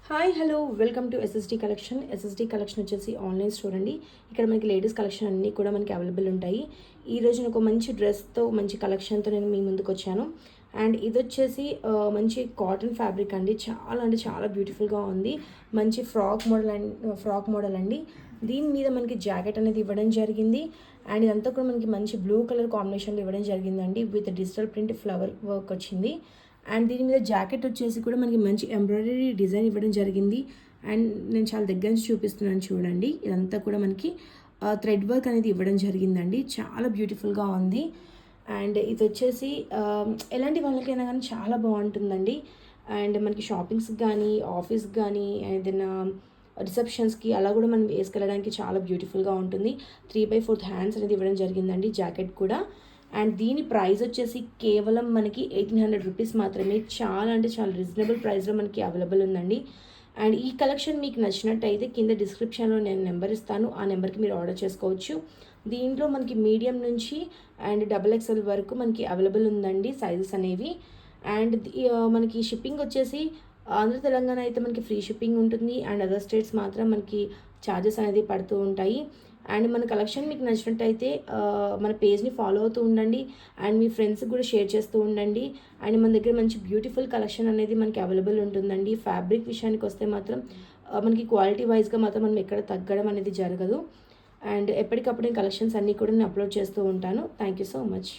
Hi hello welcome to SSD collection. SSD collection వచ్చేసి online store అండి. ఇక్కడ మనకి లేడీస్ కలెక్షన్ అన్నీ కూడా మనకి అవైలబుల్ ఉంటాయి. ఈరోజు నేను ఒక మంచి డ్రెస్తో మంచి కలెక్షన్తో నేను మీ ముందుకు వచ్చాను. అండ్ ఇది వచ్చేసి మంచి కాటన్ ఫ్యాబ్రిక్ అండి. చాలా అంటే చాలా బ్యూటిఫుల్గా ఉంది. మంచి ఫ్రాక్ మోడల్ అండి. దీని మీద మనకి జాకెట్ అనేది ఇవ్వడం జరిగింది. అండ్ ఇదంతా కూడా మనకి మంచి బ్లూ కలర్ కాంబినేషన్లో ఇవ్వడం జరిగిందండి. With digital print flower work వచ్చింది. అండ్ దీని మీద జాకెట్ వచ్చేసి కూడా మనకి మంచి ఎంబ్రాయిడరీ డిజైన్ ఇవ్వడం జరిగింది. అండ్ నేను చాలా దగ్గర నుంచి చూపిస్తున్నాను చూడండి. ఇదంతా కూడా మనకి థ్రెడ్ వర్క్ అనేది ఇవ్వడం జరిగిందండి. చాలా బ్యూటిఫుల్గా ఉంది. అండ్ ఇది వచ్చేసి ఎలాంటి వాళ్ళకైనా కానీ చాలా బాగుంటుందండి. అండ్ మనకి షాపింగ్స్కి కానీ ఆఫీస్కి కానీ ఏదైనా రిసెప్షన్స్కి అలా కూడా మనం వేసుకెళ్ళడానికి చాలా బ్యూటిఫుల్గా ఉంటుంది. 3/4 హ్యాండ్స్ అనేది ఇవ్వడం జరిగిందండి జాకెట్ కూడా. అండ్ దీని ప్రైస్ వచ్చేసి కేవలం మనకి 1800 రూపీస్ మాత్రమే. చాలా అంటే చాలా రీజనబుల్ ప్రైస్లో మనకి అవైలబుల్ ఉందండి. అండ్ ఈ కలెక్షన్ మీకు నచ్చినట్టయితే కింద డిస్క్రిప్షన్లో నేను నెంబర్ ఇస్తాను. ఆ నెంబర్కి మీరు ఆర్డర్ చేసుకోవచ్చు. దీంట్లో మనకి మీడియం నుంచి అండ్ XXL వరకు మనకి అవైలబుల్ ఉందండి సైజెస్ అనేవి. అండ్ మనకి షిప్పింగ్ వచ్చేసి ఆంధ్ర తెలంగాణ అయితే మనకి ఫ్రీ షిప్పింగ్ ఉంటుంది. అండ్ అదర్ స్టేట్స్ మాత్రం మనకి ఛార్జెస్ అనేది పడుతూ ఉంటాయి. అండ్ మన కలెక్షన్ మీకు నచ్చినట్టయితే మన పేజ్ని ఫాలో అవుతూ ఉండండి. అండ్ మీ ఫ్రెండ్స్కి కూడా షేర్ చేస్తూ ఉండండి. అండ్ మన దగ్గర మంచి బ్యూటిఫుల్ కలెక్షన్ అనేది మనకి అవైలబుల్ ఉంటుందండి. ఫ్యాబ్రిక్ విషయానికి వస్తే మాత్రం మనకి క్వాలిటీ వైజ్గా మాత్రం మనం ఎక్కడ తగ్గడం అనేది జరగదు. అండ్ ఎప్పటికప్పుడు కలెక్షన్స్ అన్నీ కూడా నేను అప్లోడ్ చేస్తూ ఉంటాను. Thank you so much.